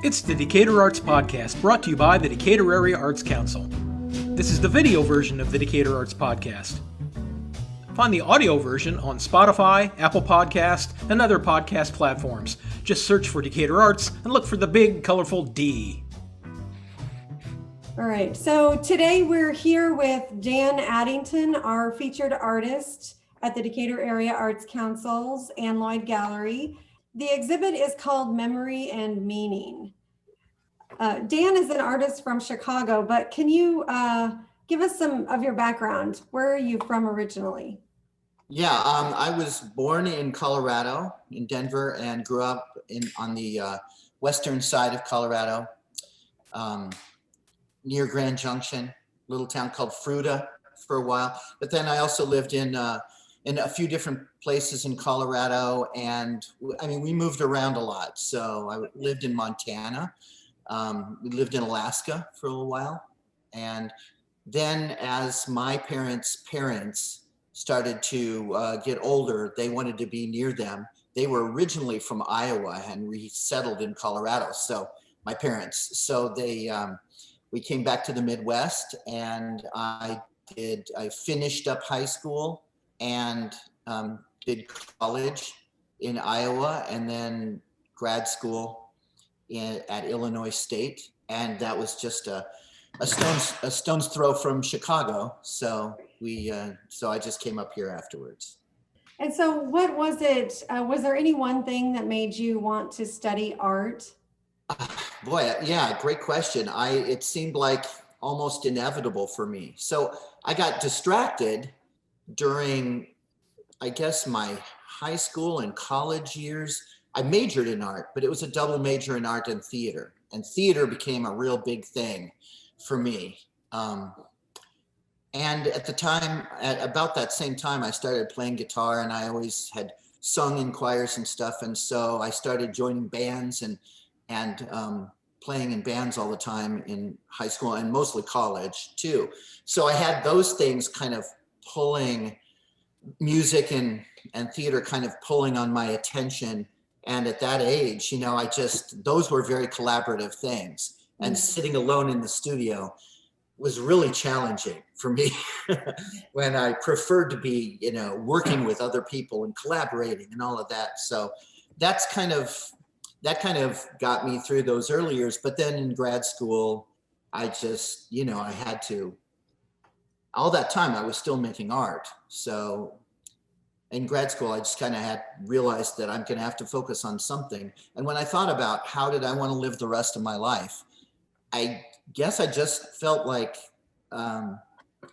It's the Decatur Arts Podcast, brought to you by the Decatur Area Arts Council. This is the video version of the Decatur Arts Podcast. Find the audio version on Spotify, Apple Podcast, and other podcast platforms. Just search for Decatur Arts and look for the big, colorful D. All right, so today we're here with Dan Addington, our featured artist at the Decatur Area Arts Council's Anne Lloyd Gallery. The exhibit is called Memory and Meaning. Dan is an artist from Chicago, but can you give us some of your background? Where are you from originally? Yeah, I was born in Colorado, in Denver, and grew up on the western side of Colorado, near Grand Junction, little town called Fruita for a while. But then I also lived in a few different places in Colorado, and I mean, we moved around a lot. So I lived in Montana. We lived in Alaska for a little while. And then as my parents' started to get older, they wanted to be near them. They were originally from Iowa and resettled in Colorado. So my parents, so we came back to the Midwest, and I finished up high school and did college in Iowa, and then grad school at Illinois State, and that was just a stone's throw from Chicago. So I just came up here afterwards. And so what was it, was there any one thing that made you want to study art? Boy, yeah, great question. It seemed like almost inevitable for me. So I got distracted during, I guess, my high school and college years. I majored in art, but it was a double major in art and theater. And theater became a real big thing for me. And at the time, at about that same time, I started playing guitar, and I always had sung in choirs and stuff. And so I started joining bands and playing in bands all the time in high school and mostly college too. So I had those things kind of pulling, music and theater kind of pulling on my attention. And at that age, you know, those were very collaborative things. And sitting alone in the studio was really challenging for me when I preferred to be, you know, working with other people and collaborating and all of that. So that kind of got me through those early years. But then in grad school, I just, you know, I had to, all that time I was still making art. So in grad school, I just kind of had realized that I'm going to have to focus on something. And when I thought about how did I want to live the rest of my life, I guess I just felt like I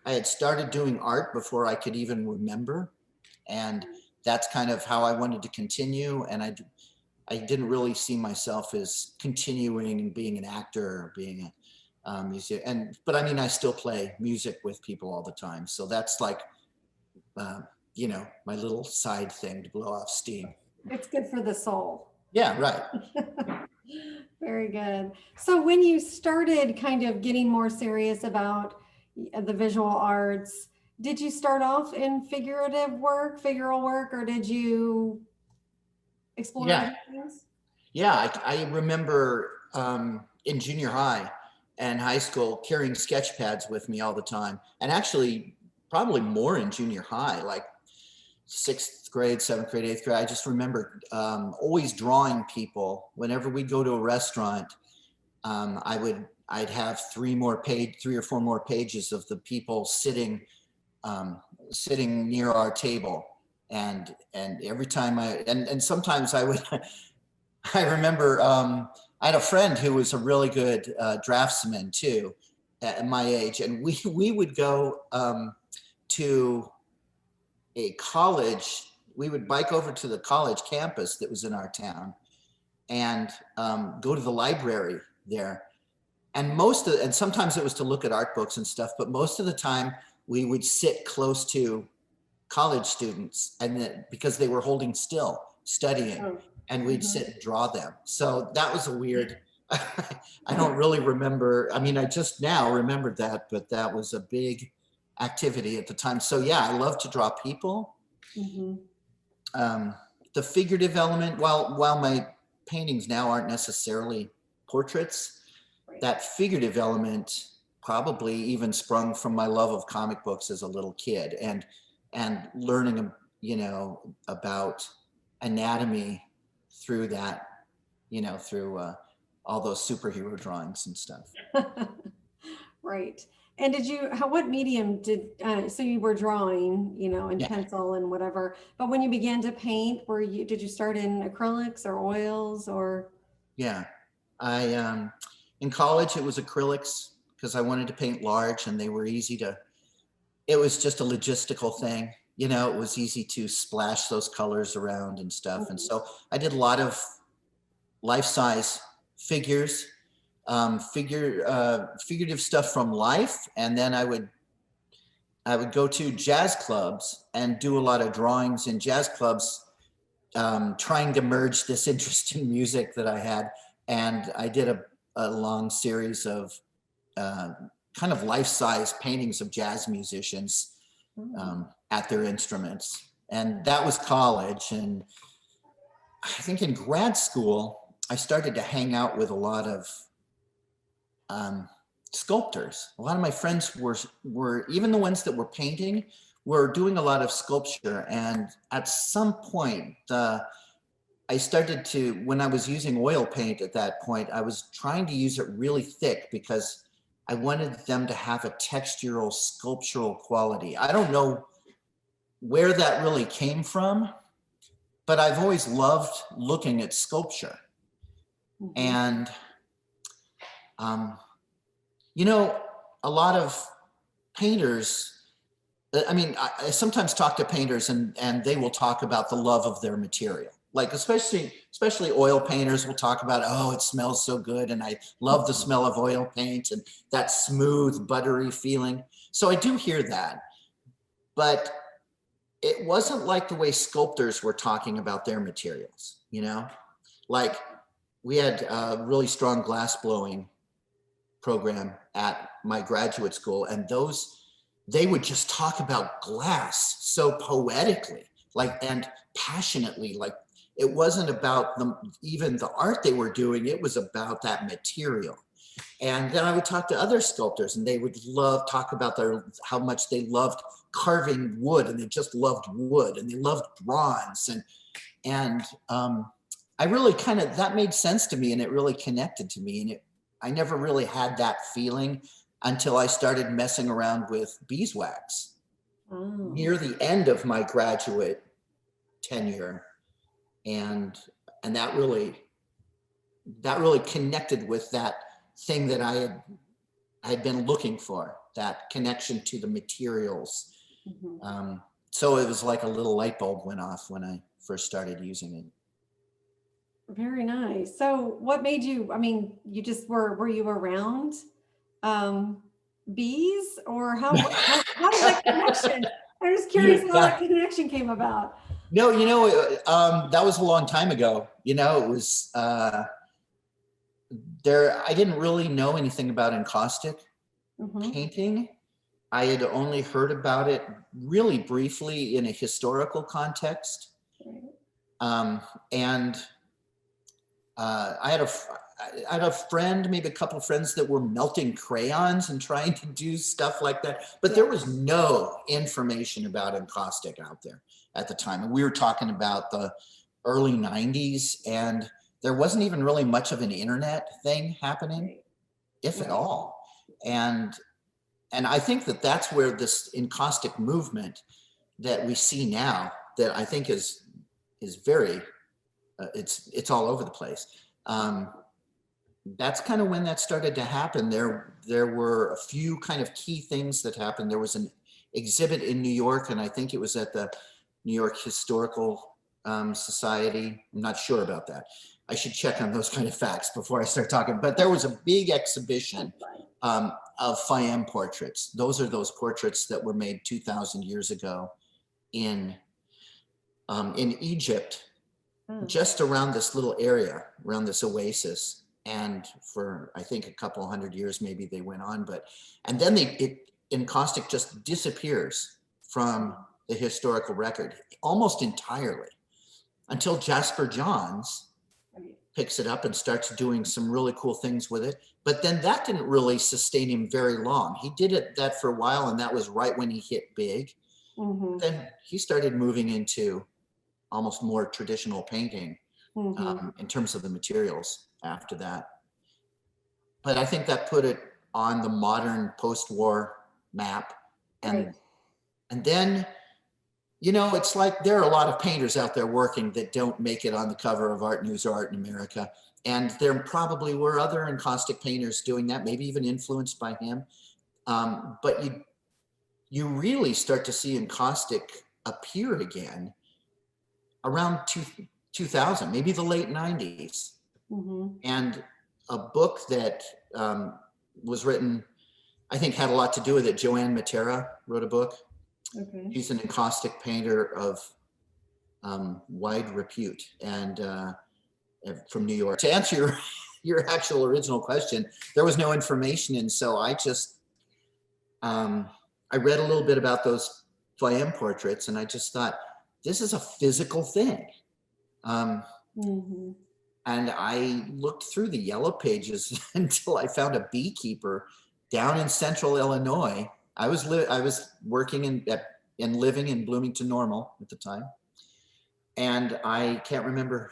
had started doing art before I could even remember. And that's kind of how I wanted to continue. And I didn't really see myself as continuing and being an actor or being a musician. But I mean, I still play music with people all the time. So that's like, you know, my little side thing to blow off steam. It's good for the soul. Yeah, right. Very good. So when you started kind of getting more serious about the visual arts, did you start off in figural work, or did you explore other things? Yeah, I remember in junior high and high school carrying sketch pads with me all the time. And actually probably more in junior high, like 6th grade, 7th grade, 8th grade. I just remember always drawing people. Whenever we'd go to a restaurant, I'd have 3 or 4 more pages of the people sitting near our table. And every time and sometimes I would, I remember I had a friend who was a really good draftsman too at my age. And we would go to a college. We would bike over to the college campus that was in our town and go to the library there. And sometimes it was to look at art books and stuff, but most of the time we would sit close to college students, and because they were holding still, studying, and we'd sit and draw them. So that was a weird, I don't really remember. I mean, I just now remembered that, but that was a big activity at the time. So yeah, I love to draw people. The figurative element, while my paintings now aren't necessarily portraits. Right. That figurative element probably even sprung from my love of comic books as a little kid, and learning, about anatomy through that, through all those superhero drawings and stuff. Right. And what medium so you were drawing, in Yeah. pencil and whatever, but when you began to paint, did you start in acrylics or oils or? Yeah. In college, it was acrylics because I wanted to paint large and they were it was just a logistical thing. It was easy to splash those colors around and stuff. And so I did a lot of life-size figures, figurative stuff from life. And then I would go to jazz clubs and do a lot of drawings in jazz clubs, trying to merge this interest in music that I had. And I did a long series of kind of life-size paintings of jazz musicians at their instruments. And that was college. And I think in grad school, I started to hang out with a lot of sculptors. A lot of my friends were even the ones that were painting were doing a lot of sculpture. And at some point, I started to, when I was using oil paint at that point, I was trying to use it really thick because I wanted them to have a textural, sculptural quality. I don't know where that really came from, but I've always loved looking at sculpture. And, a lot of painters, I sometimes talk to painters and they will talk about the love of their material. Like especially oil painters will talk about, oh, it smells so good. And I love the smell of oil paint and that smooth, buttery feeling. So I do hear that, but it wasn't like the way sculptors were talking about their materials, like we had a really strong glass blowing program at my graduate school. And they would just talk about glass so poetically, and passionately, like it wasn't about even the art they were doing, it was about that material. And then I would talk to other sculptors and they would talk about how much they loved carving wood, and they just loved wood, and they loved bronze. And I really that made sense to me, and it really connected to me. And I never really had that feeling until I started messing around with beeswax near the end of my graduate tenure. And that really connected with that thing that I had been looking for, that connection to the materials. So it was like a little light bulb went off when I first started using it. Very nice. So what made you, you just were you around bees, or how did that connection? I'm just curious how that connection came about. No, that was a long time ago. It was I didn't really know anything about encaustic painting. I had only heard about it really briefly in a historical context. And I had a friend, maybe a couple of friends that were melting crayons and trying to do stuff like that. But there was no information about encaustic out there at the time. And we were talking about the early 90s, and there wasn't even really much of an internet thing happening, if at all. And I think that's where this encaustic movement that we see now, that I think is very, it's all over the place. That's kind of when that started to happen. There were a few kind of key things that happened. There was an exhibit in New York, and I think it was at the New York Historical Society. I'm not sure about that. I should check on those kind of facts before I start talking. But there was a big exhibition of Fayem portraits. Those are those portraits that were made 2,000 years ago in Egypt, just around this little area, around this oasis. And for, I think, a couple hundred years, maybe they went on, and then encaustic just disappears from the historical record almost entirely until Jasper Johns picks it up and starts doing some really cool things with it. But then that didn't really sustain him very long. He did that for a while, and that was right when he hit big. Mm-hmm. Then he started moving into almost more traditional painting in terms of the materials after that. But I think that put it on the modern post-war map. And then, it's like there are a lot of painters out there working that don't make it on the cover of Art News or Art in America. And there probably were other encaustic painters doing that, maybe even influenced by him. But you really start to see encaustic appear again around 2000, maybe the late 90s. And a book that was written, I think had a lot to do with it. Joanne Matera wrote a book. Okay. She's an encaustic painter of wide repute and from New York. To answer your actual original question, there was no information. And so I just, I read a little bit about those Flamm portraits, and I just thought, this is a physical thing. And I looked through the yellow pages until I found a beekeeper down in central Illinois. I was working and living in Bloomington Normal at the time. And I can't remember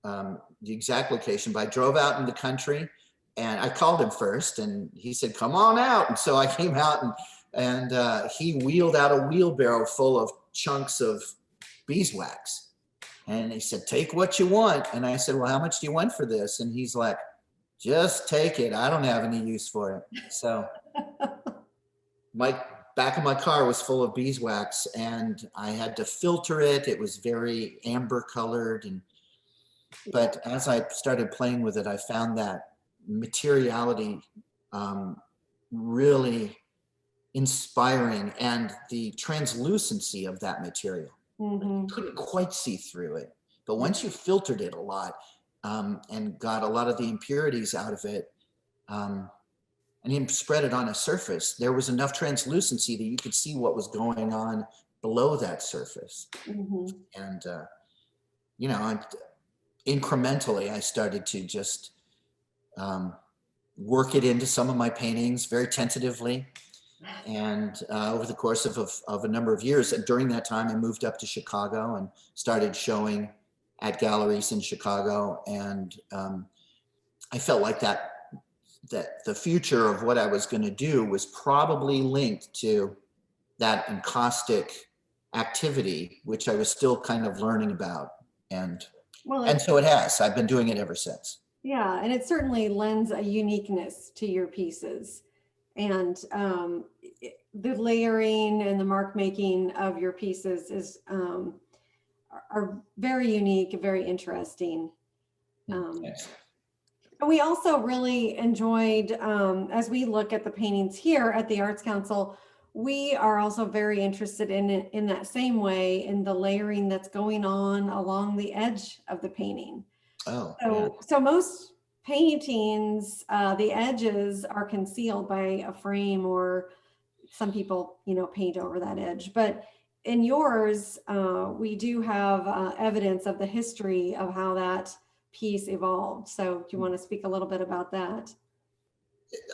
the exact location, but I drove out in the country and I called him first and he said, come on out. And so I came out and he wheeled out a wheelbarrow full of chunks of beeswax. And he said, take what you want. And I said, well, how much do you want for this? And he's like, just take it. I don't have any use for it. So my back of my car was full of beeswax and I had to filter it. It was very amber colored. But as I started playing with it, I found that materiality really inspiring, and the translucency of that material. You couldn't quite see through it, but once you filtered it a lot and got a lot of the impurities out of it, and then spread it on a surface, there was enough translucency that you could see what was going on below that surface. And incrementally, I started to just work it into some of my paintings very tentatively. And over the course of a number of years, and during that time, I moved up to Chicago and started showing at galleries in Chicago. And I felt like that the future of what I was going to do was probably linked to that encaustic activity, which I was still kind of learning about. And so it has. I've been doing it ever since. Yeah, and it certainly lends a uniqueness to your pieces. And the layering and the mark making of your pieces are very unique, very interesting. Yes. And we also really enjoyed, as we look at the paintings here at the Arts Council, we are also very interested in that same way, in the layering that's going on along the edge of the painting. So most paintings, the edges are concealed by a frame, or some people, paint over that edge. But in yours, we do have evidence of the history of how that piece evolved. So do you want to speak a little bit about that?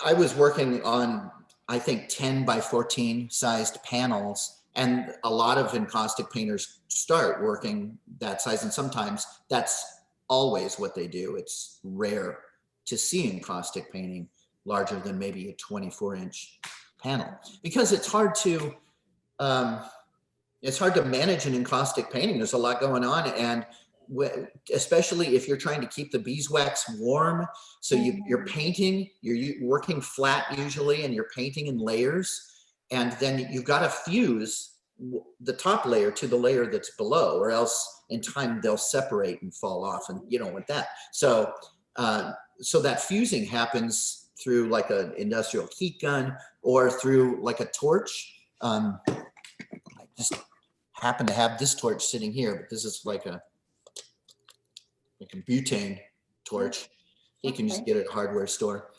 I was working on, I think, 10 by 14 sized panels, and a lot of encaustic painters start working that size, and sometimes that's always what they do. It's rare to see encaustic painting larger than maybe a 24-inch panel, because it's hard to manage an encaustic painting. There's a lot going on, and especially if you're trying to keep the beeswax warm. So you're painting, you're working flat usually, and you're painting in layers, and then you've got to fuse the top layer to the layer that's below, or else in time they'll separate and fall off, and you don't want that. So that fusing happens through like an industrial heat gun or through like a torch. I just happen to have this torch sitting here, but this is like a butane torch. You can just get it at a hardware store.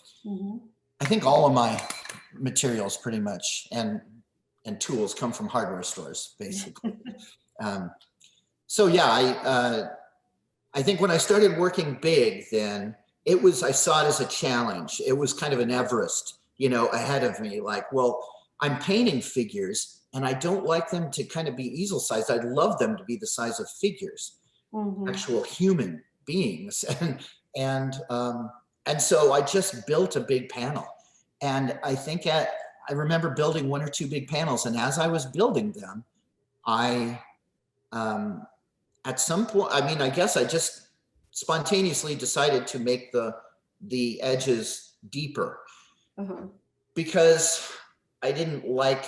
I think all of my materials pretty much and tools come from hardware stores, basically. So yeah, I think when I started working big then, I saw it as a challenge. It was kind of an Everest, ahead of me. Like, well, I'm painting figures and I don't like them to kind of be easel sized. I'd love them to be the size of figures, actual human beings. And so I just built a big panel. And I remember building one or two big panels. And as I was building them, at some point, I guess I just spontaneously decided to make the edges deeper because I didn't like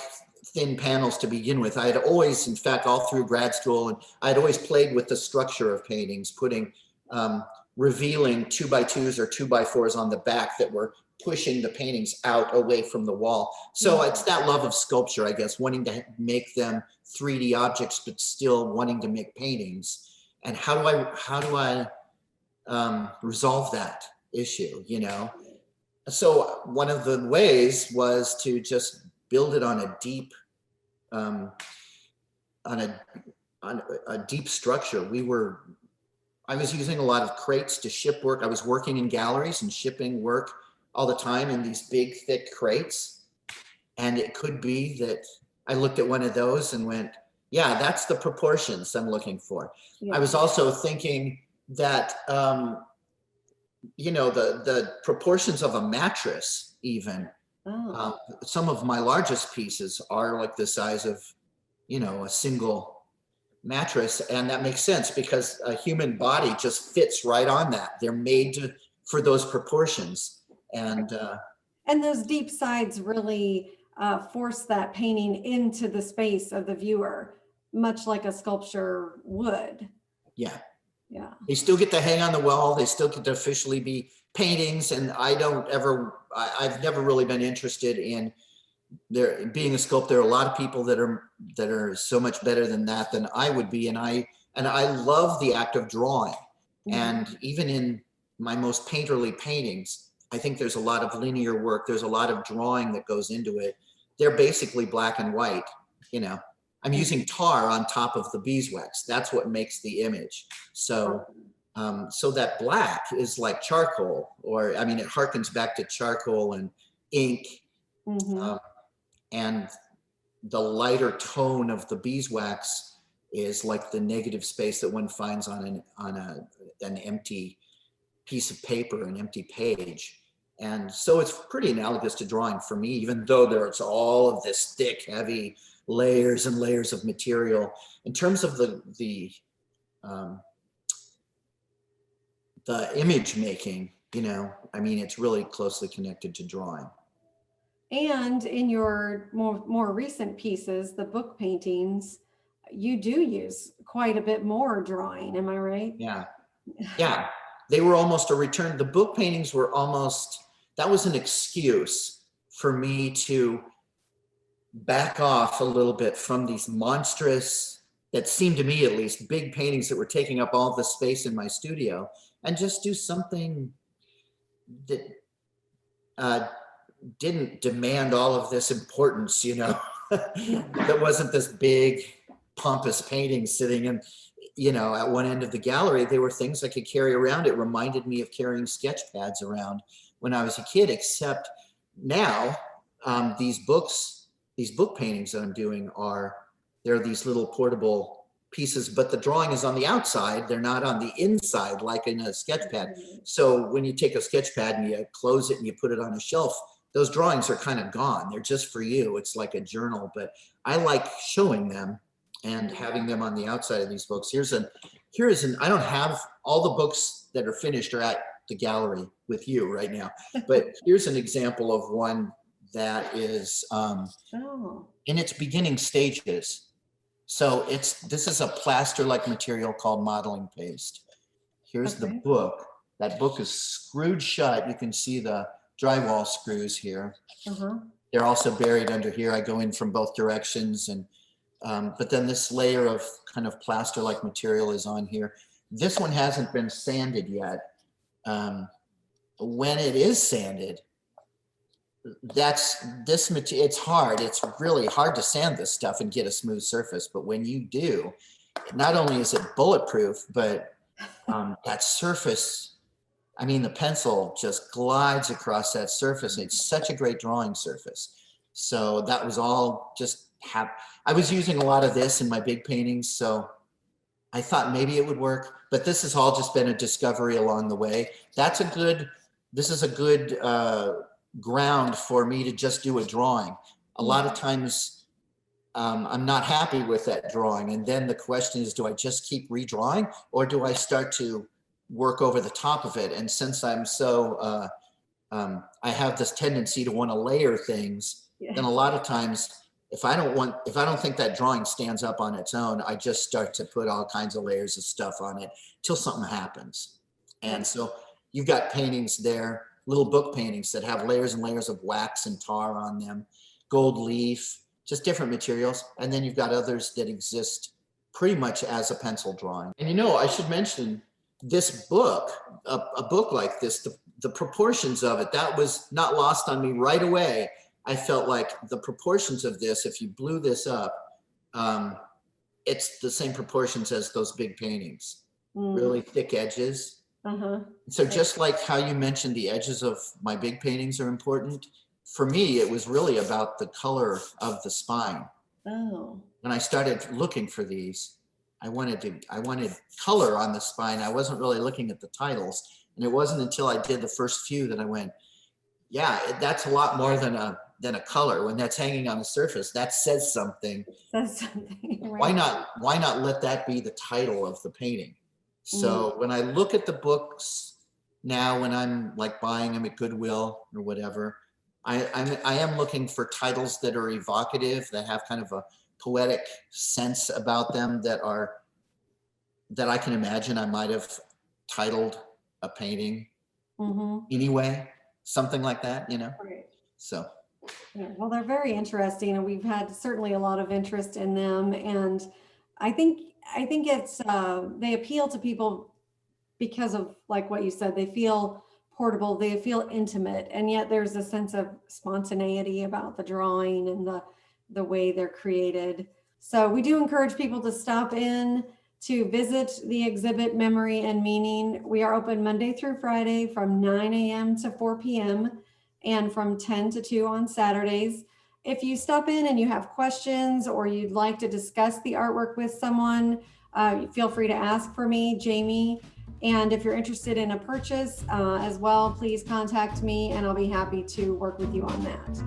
thin panels to begin with. I had always, in fact, all through grad school, and I'd always played with the structure of paintings, putting revealing 2x2s or 2x4s on the back that were pushing the paintings out away from the wall. So it's that love of sculpture, I guess, wanting to make them 3D objects, but still wanting to make paintings. And how do I resolve that issue, So one of the ways was to just build it on a deep, on a deep structure. I was using a lot of crates to ship work. I was working in galleries and shipping work all the time in these big, thick crates. And it could be that I looked at one of those and went, yeah, that's the proportions I'm looking for. Yeah. I was also thinking that, the proportions of a mattress even, some of my largest pieces are like the size of, a single mattress. And that makes sense because a human body just fits right on that. They're made for those proportions. And those deep sides really force that painting into the space of the viewer, much like a sculpture would. Yeah. Yeah. They still get to hang on the wall. They still get to officially be paintings. And I've never really been interested in being a sculptor. There are a lot of people that are so much better than that than I would be. And I love the act of drawing. And even in my most painterly paintings, I think there's a lot of linear work. There's a lot of drawing that goes into it. They're basically black and white, I'm using tar on top of the beeswax. That's what makes the image. So, so that black is like charcoal, or, it harkens back to charcoal and ink. And the lighter tone of the beeswax is like the negative space that one finds on an empty piece of paper, an empty page. And so it's pretty analogous to drawing for me, even though there's all of this thick, heavy layers and layers of material. In terms of the image making, it's really closely connected to drawing. And in your more recent pieces, the book paintings, you do use quite a bit more drawing. Am I right? Yeah. Yeah. They were almost a return. The book paintings were that was an excuse for me to back off a little bit from these monstrous, that seemed to me at least, big paintings that were taking up all the space in my studio, and just do something that didn't demand all of this importance, that wasn't this big pompous painting sitting in, at one end of the gallery. They were things I could carry around. It reminded me of carrying sketch pads around when I was a kid, except now these book paintings that I'm doing they're these little portable pieces, but the drawing is on the outside. They're not on the inside, like in a sketch pad. So when you take a sketch pad and you close it and you put it on a shelf, those drawings are kind of gone. They're just for you. It's like a journal, but I like showing them and having them on the outside of these books. I don't have all the books that are finished are at the gallery with you right now, but here's an example of one that is in its beginning stages. So this is a plaster-like material called modeling paste. Here's the book. That book is screwed shut. You can see the drywall screws here. They're also buried under here. I go in from both directions, and but then this layer of kind of plaster-like material is on here. This one hasn't been sanded yet. When it is sanded, it's hard. It's really hard to sand this stuff and get a smooth surface. But when you do, not only is it bulletproof, but that surface, I mean, the pencil just glides across that surface. It's such a great drawing surface. So that was all just I was using a lot of this in my big paintings, so I thought maybe it would work, but this has all just been a discovery along the way. This is a good ground for me to just do a drawing. A lot of times I'm not happy with that drawing. And then the question is, do I just keep redrawing, or do I start to work over the top of it? And since I'm so, I have this tendency to want to layer things, then a lot of times, if I don't think that drawing stands up on its own, I just start to put all kinds of layers of stuff on it till something happens. And so you've got paintings there, little book paintings that have layers and layers of wax and tar on them, gold leaf, just different materials. And then you've got others that exist pretty much as a pencil drawing. And I should mention this book, a book like this, the proportions of it, that was not lost on me right away. I felt like the proportions of this, if you blew this up, it's the same proportions as those big paintings, really thick edges. So just like how you mentioned the edges of my big paintings are important, for me, it was really about the color of the spine. When I started looking for these, I wanted color on the spine. I wasn't really looking at the titles. And it wasn't until I did the first few that I went, yeah, that's a lot more than a color. When that's hanging on the surface, that says something. Right. Why not let that be the title of the painting? So when I look at the books now, when I'm like buying them at Goodwill or whatever, I am looking for titles that are evocative, that have kind of a poetic sense about them, that I can imagine I might have titled a painting anyway, something like that, Right. So. Yeah, well, they're very interesting, and we've had certainly a lot of interest in them. And I think it's they appeal to people because of, like what you said, they feel portable, they feel intimate, and yet there's a sense of spontaneity about the drawing and the way they're created. So we do encourage people to stop in to visit the exhibit Memory and Meaning. We are open Monday through Friday from 9 a.m. to 4 p.m. and from 10 to 2 on Saturdays. If you stop in and you have questions or you'd like to discuss the artwork with someone, feel free to ask for me, Jami. And if you're interested in a purchase as well, please contact me and I'll be happy to work with you on that.